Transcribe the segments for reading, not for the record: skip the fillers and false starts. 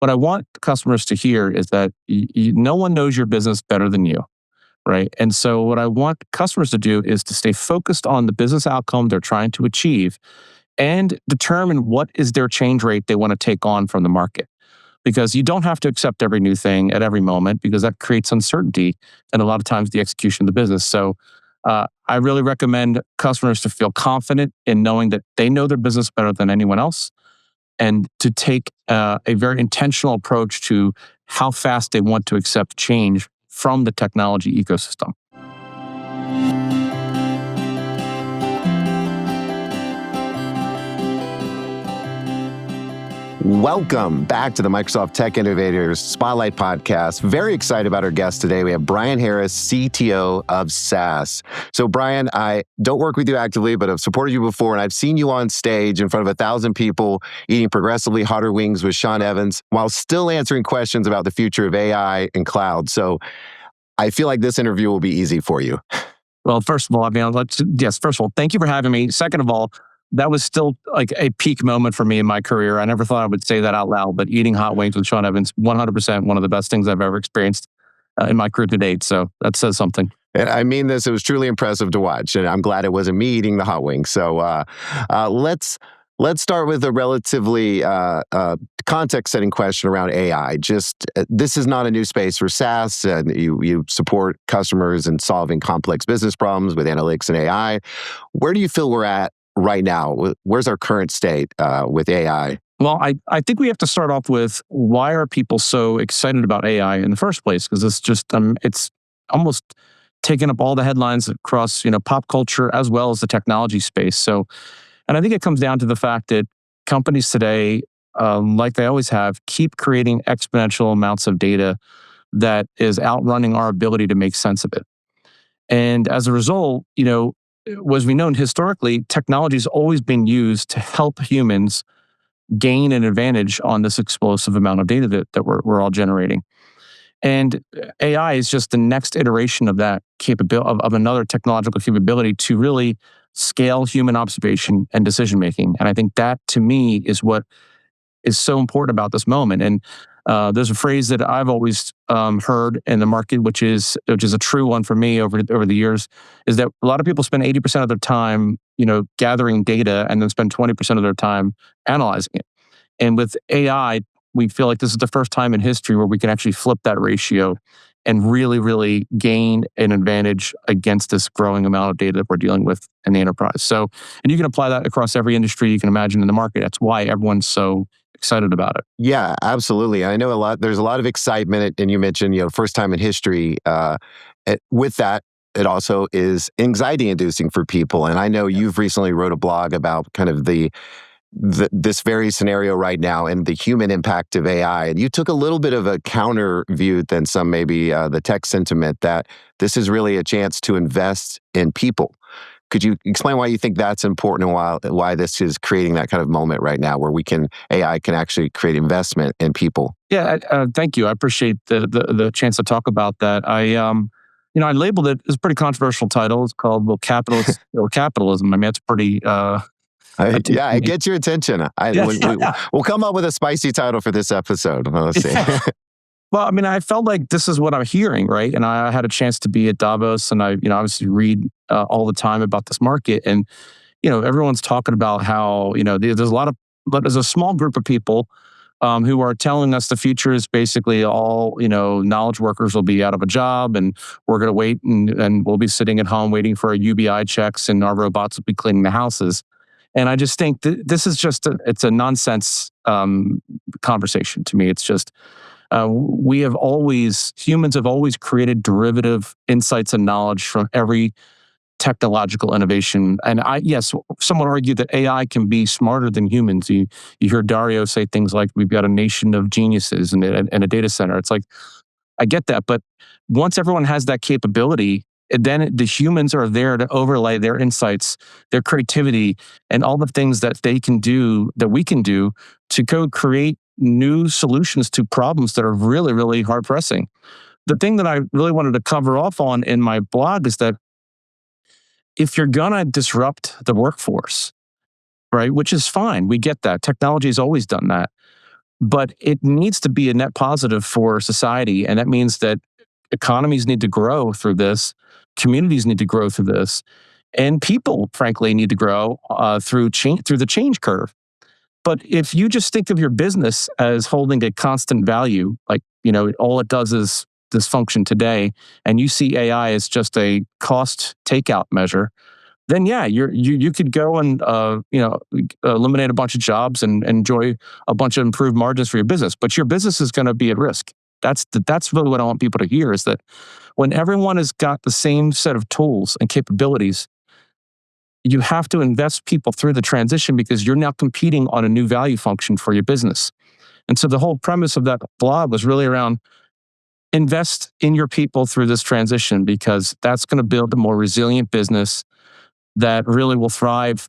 what I want customers to hear is that no one knows your business better than you, right? And so what I want customers to do is to stay focused on the business outcome they're trying to achieve and determine what is their change rate they want to take on from the market. Because you don't have to accept every new thing at every moment because that creates uncertainty and a lot of times the execution of the business. So I really recommend customers to feel confident in knowing that they know their business better than anyone else and to take a very intentional approach to how fast they want to accept change from the technology ecosystem. Welcome back to the Microsoft Tech Innovators Spotlight podcast. Very excited about our guest today. We have Bryan Harris, CTO of SAS. So Bryan, I don't work with you actively, but I've supported you before, and I've seen you on stage in front of 1,000 people eating progressively hotter wings with Sean Evans while still answering questions about the future of AI and cloud. So I feel like this interview will be easy for you. Well, first of all, first of all, thank you for having me. Second of all, that was still like a peak moment for me in my career. I never thought I would say that out loud, but eating hot wings with Sean Evans, 100% one of the best things I've ever experienced in my career to date. So that says something. And I mean this, it was truly impressive to watch, and I'm glad it wasn't me eating the hot wings. So let's start with a relatively context-setting question around AI. This is not a new space for SAS, and you support customers in solving complex business problems with analytics and AI. Where do you feel we're at right now? Where's our current state with AI? Well, I think we have to start off with why are people so excited about AI in the first place? Because it's just it's almost taken up all the headlines across pop culture as well as the technology space. So, and I think it comes down to the fact that companies today, like they always have, keep creating exponential amounts of data that is outrunning our ability to make sense of it. And as a result, as we know historically, technology has always been used to help humans gain an advantage on this explosive amount of data that we're all generating. And AI is just the next iteration of that capability, of another technological capability to really scale human observation and decision making. And I think that, to me, is what is so important about this moment. And there's a phrase that I've always heard in the market, which is a true one for me over the years, is that a lot of people spend 80% of their time, gathering data, and then spend 20% of their time analyzing it. And with AI, we feel like this is the first time in history where we can actually flip that ratio and really, really gain an advantage against this growing amount of data that we're dealing with in the enterprise. So, and you can apply that across every industry you can imagine in the market. That's why everyone's so excited about it. Yeah, absolutely. I know there's a lot of excitement, and you mentioned, first time in history. With that, it also is anxiety inducing for people. And I know you've recently wrote a blog about kind of this very scenario right now and the human impact of AI. And you took a little bit of a counter view than some, maybe the tech sentiment, that this is really a chance to invest in people. Could you explain why you think that's important and why this is creating that kind of moment right now where AI can actually create investment in people? Yeah, thank you. I appreciate the chance to talk about that. I labeled it as a pretty controversial title. It's called "Will Capitalist or Capitalism?" I mean, it's pretty. It gets your attention. We'll come up with a spicy title for this episode. Let's see. Well, I mean, I felt like this is what I'm hearing, right? And I had a chance to be at Davos, and I, obviously read all the time about this market, and everyone's talking about how there's a small group of people who are telling us the future is basically all knowledge workers will be out of a job, and we're going to wait, and we'll be sitting at home waiting for our UBI checks, and our robots will be cleaning the houses. And I just think this is just it's a nonsense conversation to me. It's just. Humans have always created derivative insights and knowledge from every technological innovation. And some would argue that AI can be smarter than humans. You hear Dario say things like, we've got a nation of geniuses in a data center. It's like, I get that. But once everyone has that capability, then the humans are there to overlay their insights, their creativity, and all the things that they can do, that we can do, to go create new solutions to problems that are really, really hard pressing. The thing that I really wanted to cover off on in my blog is that if you're going to disrupt the workforce, right, which is fine, we get that. Technology has always done that. but it needs to be a net positive for society. And that means that economies need to grow through this, communities need to grow through this, and people, frankly, need to grow through the change curve. But if you just think of your business as holding a constant value, like, all it does is this function today, and you see AI as just a cost takeout measure, then yeah, you could go and eliminate a bunch of jobs and enjoy a bunch of improved margins for your business. But your business is going to be at risk. That's really what I want people to hear, is that when everyone has got the same set of tools and capabilities, you have to invest people through the transition because you're now competing on a new value function for your business. And so the whole premise of that blog was really around invest in your people through this transition, because that's going to build a more resilient business that really will thrive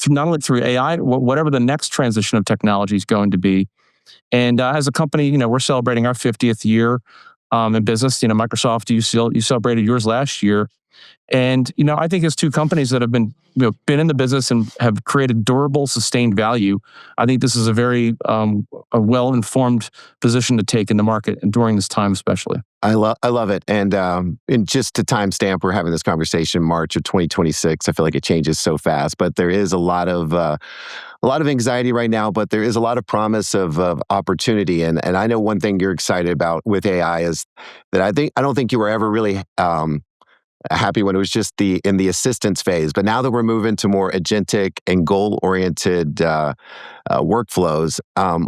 not only through AI, whatever the next transition of technology is going to be. And as a company, we're celebrating our 50th year in business. Microsoft, you celebrated yours last year. And I think as two companies that have been in the business and have created durable, sustained value, I think this is a very a well-informed position to take in the market and during this time, especially. I love it. And just to timestamp, we're having this conversation March of 2026. I feel like it changes so fast, but there is a lot of anxiety right now, but there is a lot of promise of opportunity. And I know one thing you're excited about with AI is that I don't think you were ever really happy when it was just in the assistance phase. But now that we're moving to more agentic and goal-oriented workflows,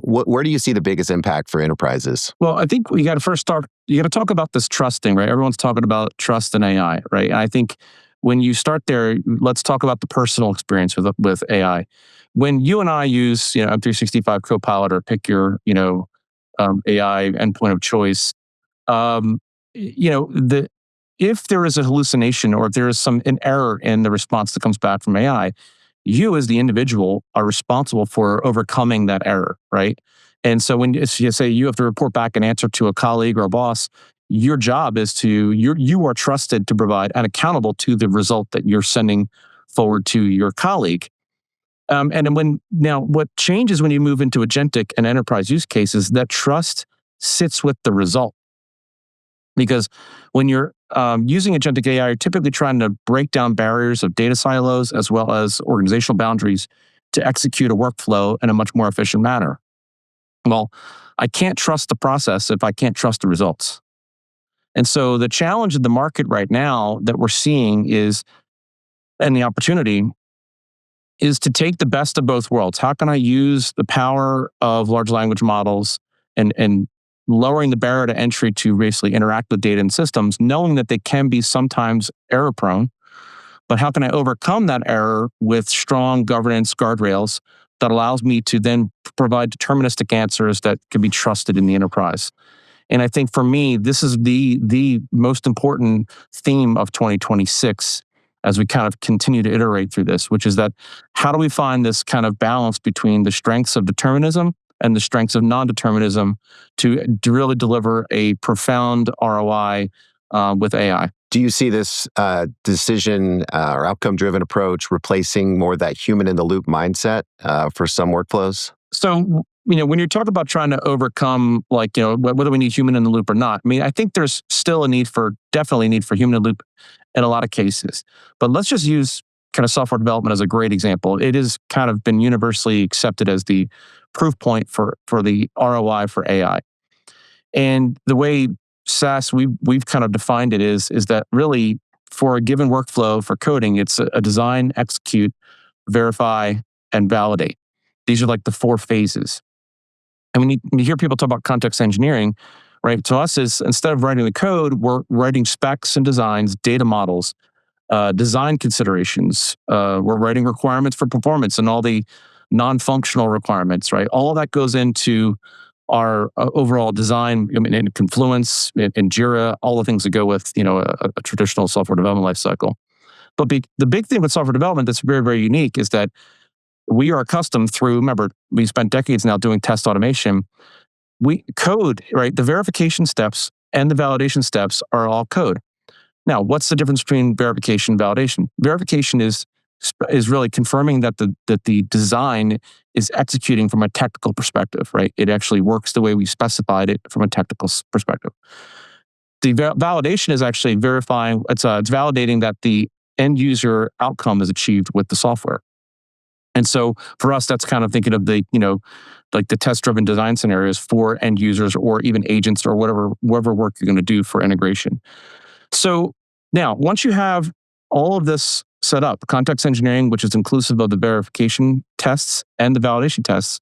where do you see the biggest impact for enterprises? Well, I think we got to first start, you got to talk about this trusting, right? Everyone's talking about trust in AI, right? And I think when you start there, let's talk about the personal experience with AI. When you and I use, M365 Copilot, or pick your, AI endpoint of choice, um, if there is a hallucination, or if there is an error in the response that comes back from AI, you as the individual are responsible for overcoming that error, right? And so when you say you have to report back an answer to a colleague or a boss, your job is you are trusted to provide and accountable to the result that you're sending forward to your colleague. And then what changes when you move into agentic and enterprise use cases, that trust sits with the result. Because when you're using agentic AI, you're typically trying to break down barriers of data silos as well as organizational boundaries to execute a workflow in a much more efficient manner. Well, I can't trust the process if I can't trust the results. And so the challenge in the market right now that we're seeing and the opportunity is to take the best of both worlds. How can I use the power of large language models and lowering the barrier to entry to basically interact with data and systems, knowing that they can be sometimes error prone, but how can I overcome that error with strong governance guardrails that allows me to then provide deterministic answers that can be trusted in the enterprise? And I think for me, this is the most important theme of 2026 as we kind of continue to iterate through this, which is that how do we find this kind of balance between the strengths of determinism and the strengths of non-determinism to really deliver a profound ROI with AI? Do you see this decision or outcome-driven approach replacing more of that human-in-the-loop mindset for some workflows? So, when you're talking about trying to overcome, whether we need human in the loop or not, I think there's still definitely a need for human in the loop in a lot of cases. But let's just use kind of software development as a great example. It has kind of been universally accepted as the proof point for the ROI for AI. And the way SAS, we've kind of defined it is that really for a given workflow for coding, it's a design, execute, verify, and validate. These are like the four phases. And when you hear people talk about context engineering, right, to us is instead of writing the code, we're writing specs and designs, data models, design considerations. We're writing requirements for performance and all the non-functional requirements, right? All of that goes into our overall design in Confluence, in Jira, all the things that go with a traditional software development lifecycle. But the big thing with software development that's very, very unique is that we are accustomed remember, we spent decades now doing test automation. We code, right? The verification steps and the validation steps are all code. Now, what's the difference between verification and validation? Verification is is really confirming that the design is executing from a technical perspective, right? It actually works the way we specified it from a technical perspective. The validation is actually verifying, it's validating that the end user outcome is achieved with the software. And so for us, that's kind of thinking of the, like the test driven design scenarios for end users or even agents or whatever work you're going to do for integration. So now, once you have all of this set up, context engineering, which is inclusive of the verification tests and the validation tests,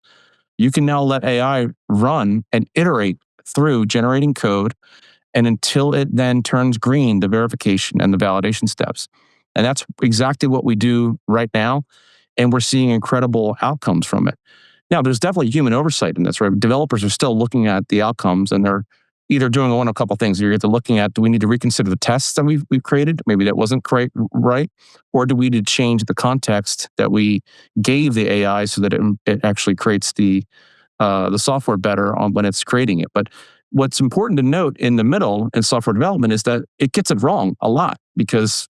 you can now let AI run and iterate through generating code and until it then turns green, the verification and the validation steps. And that's exactly what we do right now. And we're seeing incredible outcomes from it. Now, there's definitely human oversight in this, right? Developers are still looking at the outcomes and they're either doing one of a couple of things. You're either looking at, do we need to reconsider the tests that we've created? Maybe that wasn't right. Or do we need to change the context that we gave the AI so that it actually creates the software better on when it's creating it? But what's important to note in the middle in software development is that it gets it wrong a lot because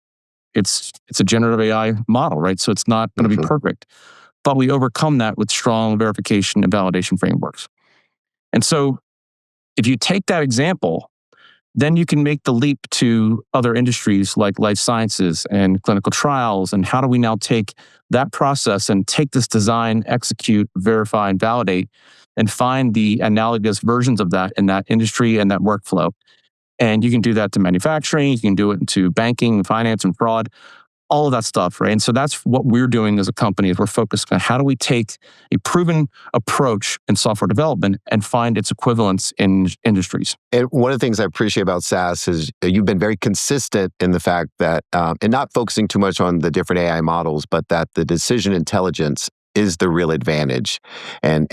it's a generative AI model, right? So it's not going to be perfect. But we overcome that with strong verification and validation frameworks. And so if you take that example, then you can make the leap to other industries like life sciences and clinical trials. And how do we now take that process and take this design, execute, verify, and validate, and find the analogous versions of that in that industry and that workflow? And you can do that to manufacturing, you can do it into banking, finance, and fraud, all of that stuff, right? And so that's what we're doing as a company is we're focused on how do we take a proven approach in software development and find its equivalents in industries. And one of the things I appreciate about SAS is you've been very consistent in the fact that, and not focusing too much on the different AI models, but that the decision intelligence is the real advantage and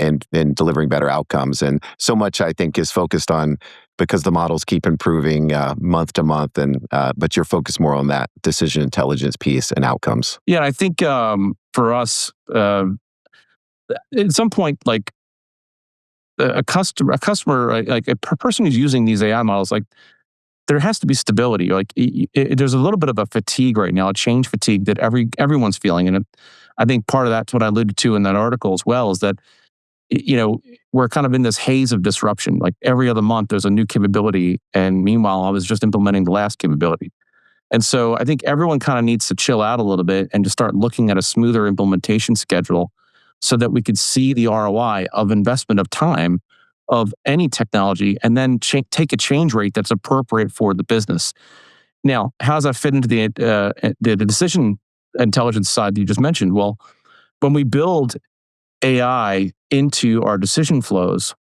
delivering better outcomes. And so much I think is focused on because the models keep improving month to month, and but you're focused more on that decision intelligence piece and outcomes. Yeah, I think for us, at some point, like a customer, like a person who's using these AI models, like there has to be stability. Like there's a little bit of a fatigue right now, a change fatigue that everyone's feeling, and I think part of that's what I alluded to in that article as well is that we're kind of in this haze of disruption. Like every other month, there's a new capability, and meanwhile, I was just implementing the last capability. And so I think everyone kind of needs to chill out a little bit and to start looking at a smoother implementation schedule so that we could see the ROI of investment of time of any technology and then take a change rate that's appropriate for the business. Now, how does that fit into the decision intelligence side that you just mentioned? Well, when we build AI into our decision flows,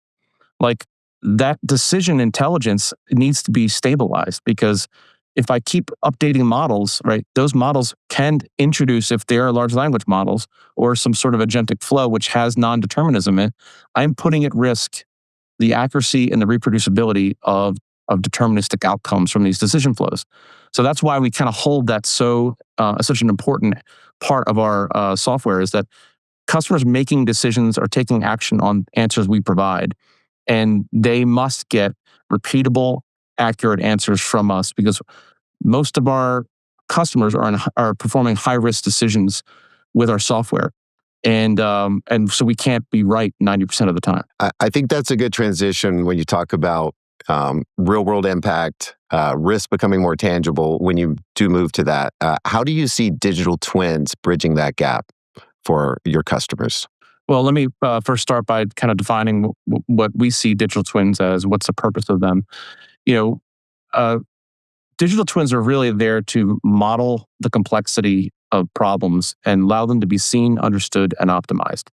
like that decision intelligence needs to be stabilized because if I keep updating models, right, those models can introduce, if they are large language models or some sort of agentic flow which has non-determinism in it, I'm putting at risk the accuracy and the reproducibility of deterministic outcomes from these decision flows. So that's why we kind of hold that such an important part of our software is that customers making decisions or taking action on answers we provide, and they must get repeatable, accurate answers from us because most of our customers are performing high risk decisions with our software, and so we can't be right 90% of the time. I think that's a good transition when you talk about real world impact, risk becoming more tangible when you do move to that. How do you see digital twins bridging that gap for your customers? Well, let me first start by kind of defining what we see digital twins as. What's the purpose of them? You know, uh, digital twins are really there to model the complexity of problems and allow them to be seen, understood, and optimized.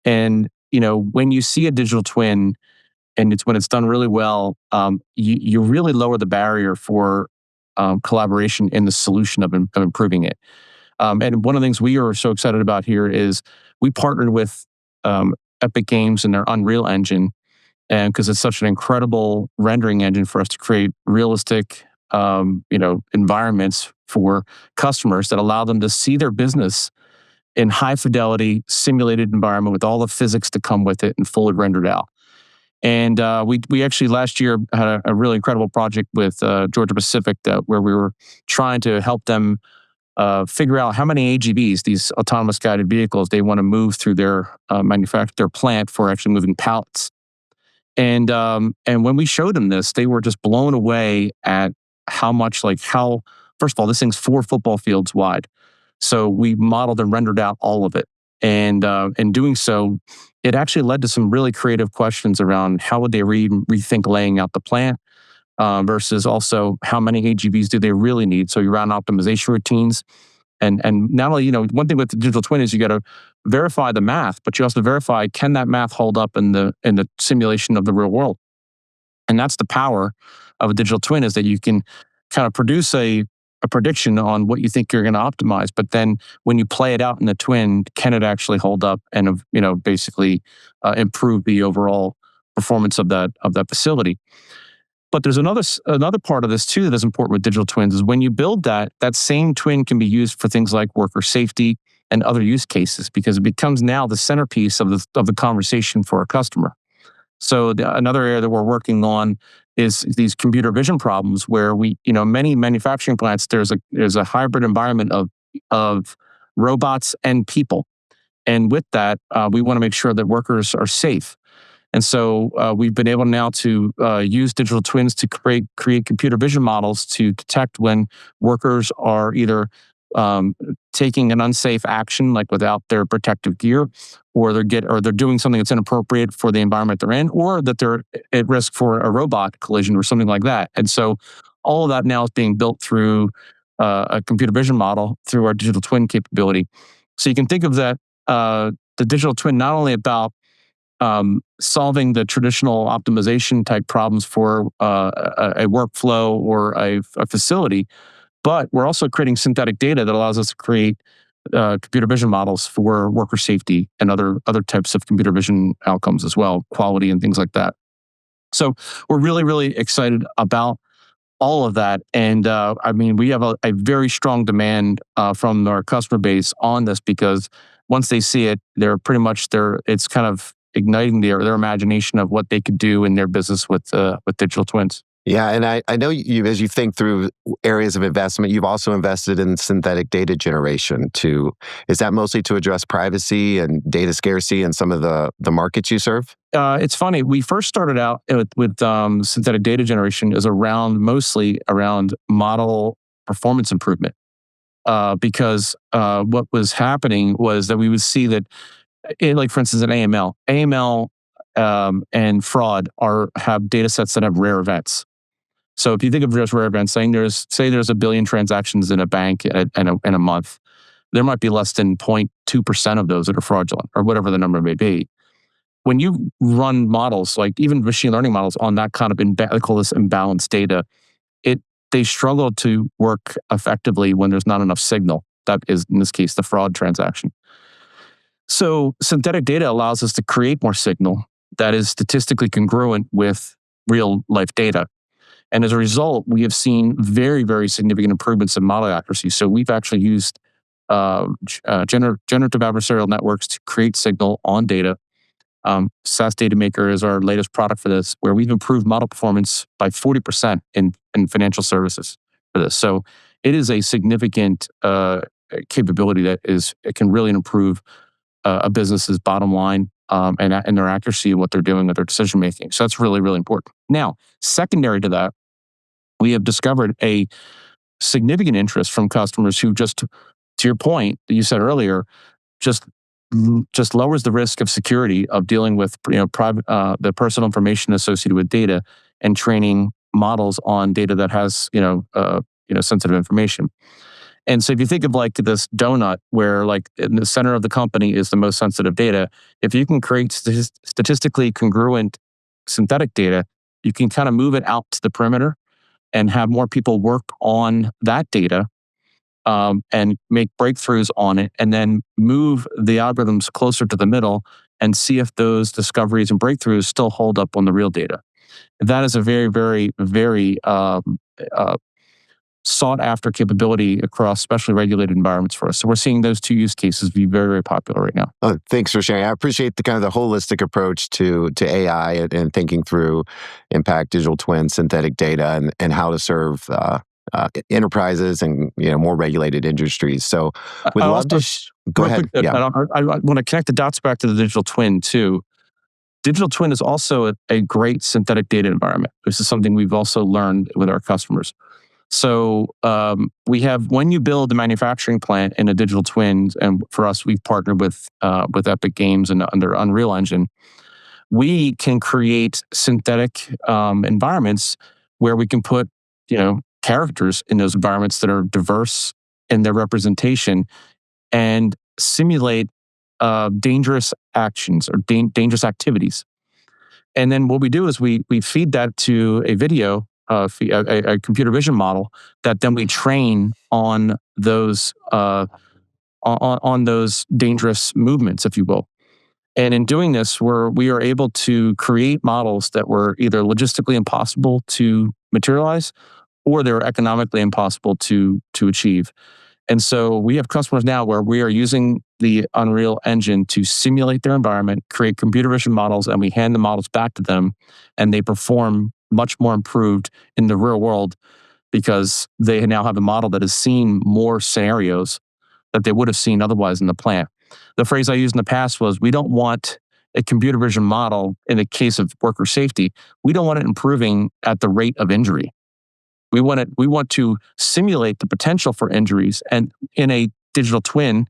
And when you see a digital twin, and when it's done really well, you really lower the barrier for collaboration in the solution of improving it. And one of the things we are so excited about here is we partnered with Epic Games and their Unreal Engine, and because it's such an incredible rendering engine for us to create realistic, environments for customers that allow them to see their business in high fidelity simulated environment with all the physics to come with it and fully rendered out. And we actually last year had a really incredible project with Georgia Pacific where we were trying to help them figure out how many AGVs, these autonomous guided vehicles, they want to move through their their plant for actually moving pallets. And when we showed them this, they were just blown away at how much, how, first of all, this thing's 4 football fields wide. So we modeled and rendered out all of it. And in doing so, it actually led to some really creative questions around how would they rethink laying out the plant, versus also how many AGVs do they really need. So you run optimization routines. And not only, one thing with the digital twin is you got to verify the math, but you also verify, can that math hold up in the simulation of the real world? And that's the power of a digital twin, is that you can kind of produce a prediction on what you think you're going to optimize, but then when you play it out in the twin, can it actually hold up and basically improve the overall performance of that facility? But there's another part of this too that is important with digital twins, is when you build that same twin can be used for things like worker safety and other use cases, because it becomes now the centerpiece of the conversation for a customer. So another area that we're working on is these computer vision problems, where many manufacturing plants, there's a hybrid environment of robots and people, and with that, we want to make sure that workers are safe. And so we've been able now to use digital twins to create computer vision models to detect when workers are either taking an unsafe action, like without their protective gear, or they're doing something that's inappropriate for the environment they're in, or that they're at risk for a robot collision or something like that. And so all of that now is being built through a computer vision model through our digital twin capability. So you can think of that the digital twin not only about solving the traditional optimization type problems for a workflow or a facility, but we're also creating synthetic data that allows us to create computer vision models for worker safety and other types of computer vision outcomes as well, quality and things like that. So we're really, really excited about all of that. And we have a very strong demand from our customer base on this, because once they see it, it's kind of igniting their imagination of what they could do in their business with digital twins. Yeah, and I know you, as you think through areas of investment, you've also invested in synthetic data generation too. Is that mostly to address privacy and data scarcity in some of the markets you serve? It's funny. We first started out with synthetic data generation is mostly around model performance improvement, because what was happening was that we would see that, like for instance, in AML and fraud have data sets that have rare events. So if you think of just rare events, say there's a billion transactions in a bank in a month, there might be less than 0.2% of those that are fraudulent, or whatever the number may be. When you run models, like even machine learning models, on that kind of they call this imbalanced data, they struggle to work effectively when there's not enough signal. That is, in this case, the fraud transaction. So synthetic data allows us to create more signal that is statistically congruent with real life data. And as a result, we have seen very, very significant improvements in model accuracy. So we've actually used generative adversarial networks to create signal on data. SAS Data Maker is our latest product for this, where we've improved model performance by 40% in financial services for this. So it is a significant capability that it can really improve a business's bottom line, and their accuracy of what they're doing with their decision making. So that's really, really important. Now, secondary to that, we have discovered a significant interest from customers who, just to your point that you said earlier, just lowers the risk of security of dealing with private the personal information associated with data, and training models on data that has sensitive information. And so if you think of like this donut, where like in the center of the company is the most sensitive data, if you can create statistically congruent synthetic data, you can kind of move it out to the perimeter and have more people work on that data, and make breakthroughs on it, and then move the algorithms closer to the middle and see if those discoveries and breakthroughs still hold up on the real data. That is a very, very, very sought after capability across especially regulated environments for us. So we're seeing those two use cases be very, very popular right now. Oh, thanks for sharing. I appreciate the kind of the holistic approach to AI and thinking through impact, digital twin, synthetic data, and how to serve enterprises and more regulated industries. So, would I love to also, go real ahead. quick, Yeah. I want to connect the dots back to the digital twin too. Digital twin is also a great synthetic data environment. This is something we've also learned with our customers. So we have, when you build a manufacturing plant in a digital twin, and for us, we've partnered with Epic Games and under Unreal Engine. We can create synthetic environments where we can put characters in those environments that are diverse in their representation and simulate dangerous actions or dangerous activities. And then what we do is we feed that to a video, a computer vision model that then we train on those dangerous movements, if you will. And in doing this, we are able to create models that were either logistically impossible to materialize or they're economically impossible to achieve. And so we have customers now where we are using the Unreal Engine to simulate their environment, create computer vision models, and we hand the models back to them, and they perform much more improved in the real world because they now have a model that has seen more scenarios that they would have seen otherwise in the plant. The phrase I used in the past was, we don't want a computer vision model in the case of worker safety. We don't want it improving at the rate of injury. We want to simulate the potential for injuries and in a digital twin,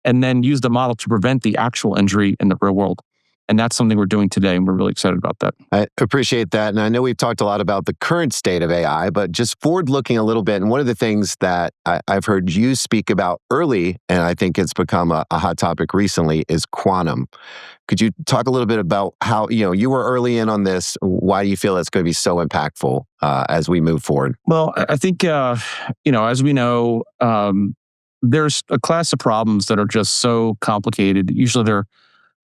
and then use the model to prevent the actual injury in the real world. And that's something we're doing today, and we're really excited about that. I appreciate that. And I know we've talked a lot about the current state of AI, but just forward looking a little bit. And one of the things that I've heard you speak about early, and I think it's become a hot topic recently, is quantum. Could you talk a little bit about how you were early in on this? Why do you feel it's going to be so impactful as we move forward? Well, I think, as we know, there's a class of problems that are just so complicated. Usually they're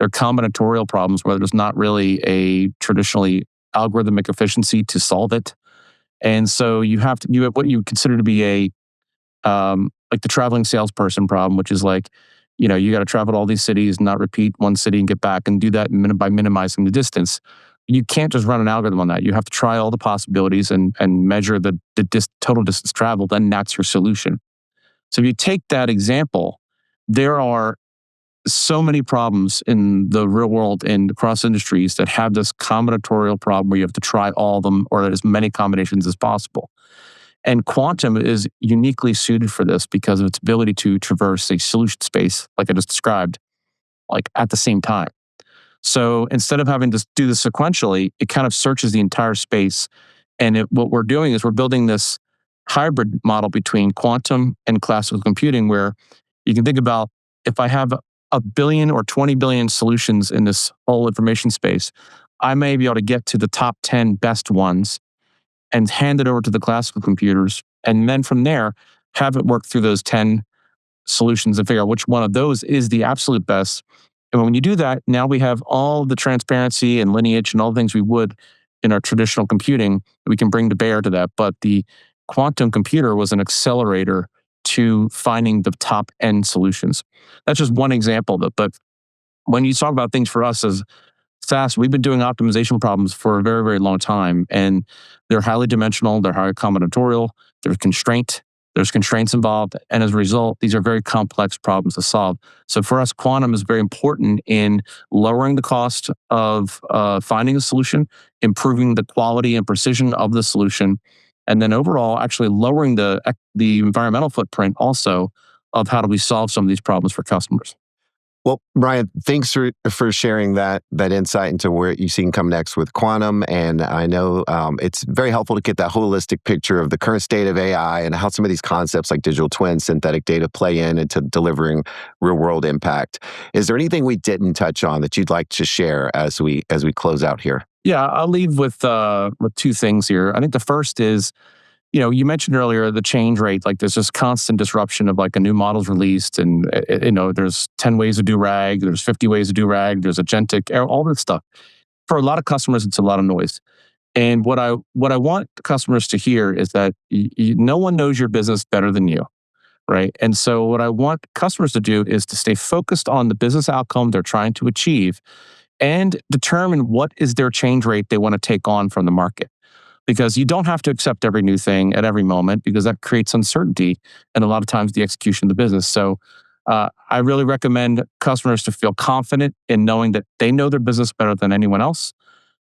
combinatorial problems where there's not really a traditionally algorithmic efficiency to solve it. And so you have what you consider to be like the traveling salesperson problem, which is like, you got to travel to all these cities, not repeat one city and get back, and do that by minimizing the distance. You can't just run an algorithm on that. You have to try all the possibilities and measure the total distance traveled, and that's your solution. So if you take that example, there are so many problems in the real world and across industries that have this combinatorial problem where you have to try all of them or as many combinations as possible. And quantum is uniquely suited for this because of its ability to traverse a solution space, like I just described, like at the same time. So instead of having to do this sequentially, it kind of searches the entire space. And what we're doing is we're building this hybrid model between quantum and classical computing, where you can think about, if I have a billion or 20 billion solutions in this whole information space, I may be able to get to the top 10 best ones and hand it over to the classical computers. And then from there, have it work through those 10 solutions and figure out which one of those is the absolute best. And when you do that, now we have all the transparency and lineage and all the things we would in our traditional computing, we can bring to bear to that. But the quantum computer was an accelerator to finding the top end solutions. That's just one example of it. But when you talk about things for us as SAS, we've been doing optimization problems for a very, very long time, and they're highly dimensional, they're highly combinatorial, there's constraints involved, and as a result, these are very complex problems to solve. So for us, quantum is very important in lowering the cost of finding a solution, improving the quality and precision of the solution, and then overall actually lowering the environmental footprint also of how do we solve some of these problems for customers. Well, Bryan, thanks for sharing that insight into where you see can come next with quantum. And I know it's very helpful to get that holistic picture of the current state of AI and how some of these concepts like digital twins, synthetic data play into delivering real world impact. Is there anything we didn't touch on that you'd like to share as we close out here? Yeah, I'll leave with two things here. I think the first is, you mentioned earlier the change rate, like there's just constant disruption of like a new model's released, and there's 10 ways to do RAG, there's 50 ways to do RAG, there's agentic, all this stuff. For a lot of customers, it's a lot of noise. And what I want customers to hear is that no one knows your business better than you, right? And so what I want customers to do is to stay focused on the business outcome they're trying to achieve and determine what is their change rate they want to take on from the market. because you don't have to accept every new thing at every moment because that creates uncertainty and a lot of times the execution of the business. So I really recommend customers to feel confident in knowing that they know their business better than anyone else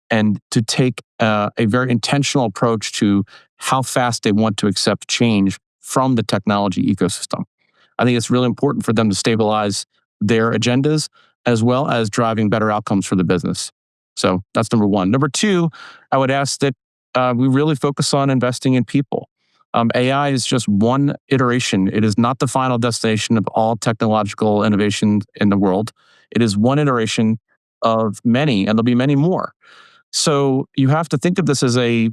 and to take a very intentional approach to how fast they want to accept change from the technology ecosystem. I think it's really important for them to stabilize their agendas as well as driving better outcomes for the business. So that's number one. Number two, I would ask that we really focus on investing in people. AI is just one iteration. It is not the final destination of all technological innovation in the world. It is one iteration of many, and there'll be many more. So you have to think of this as a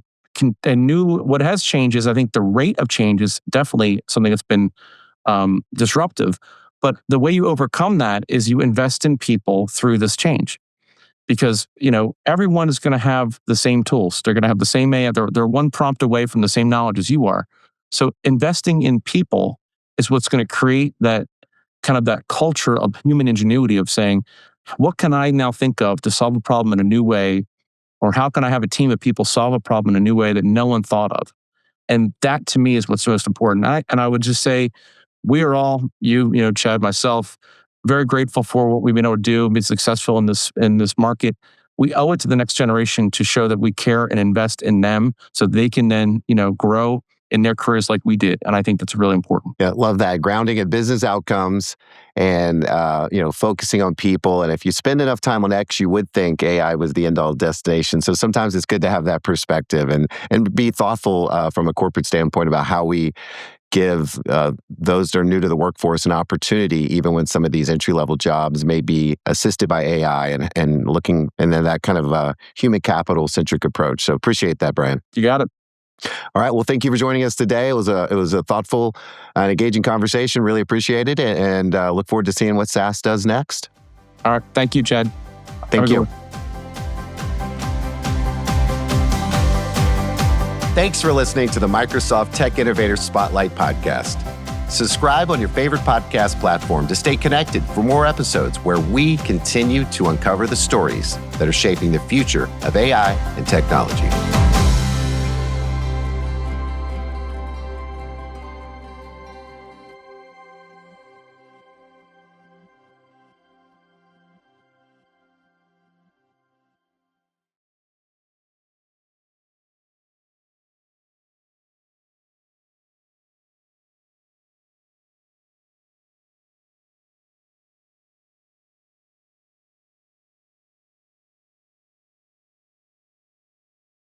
new, what has changed is I think the rate of change is definitely something that's been disruptive. But the way you overcome that is you invest in people through this change. Because everyone is going to have the same tools. They're going to have the same AI. They're one prompt away from the same knowledge as you are. So investing in people is what's going to create that kind of that culture of human ingenuity of saying, what can I now think of to solve a problem in a new way? Or how can I have a team of people solve a problem in a new way that no one thought of? And that to me is what's most important. And I would just say, we are all, Chad, myself, very grateful for what we've been able to do, be successful in this market. We owe it to the next generation to show that we care and invest in them so they can then, grow in their careers like we did. And I think that's really important. Yeah, love that. Grounding in business outcomes and, focusing on people. And if you spend enough time on X, you would think AI was the end-all destination. So sometimes it's good to have that perspective and be thoughtful from a corporate standpoint about how we give those that are new to the workforce an opportunity, even when some of these entry-level jobs may be assisted by AI and looking, and then that kind of human capital-centric approach. So appreciate that, Bryan. You got it. All right. Well, thank you for joining us today. It was a thoughtful and engaging conversation. Really appreciate it, and look forward to seeing what SAS does next. All right. Thank you, Chad. Thank you. Thanks for listening to the Microsoft Tech Innovators Spotlight podcast. Subscribe on your favorite podcast platform to stay connected for more episodes where we continue to uncover the stories that are shaping the future of AI and technology.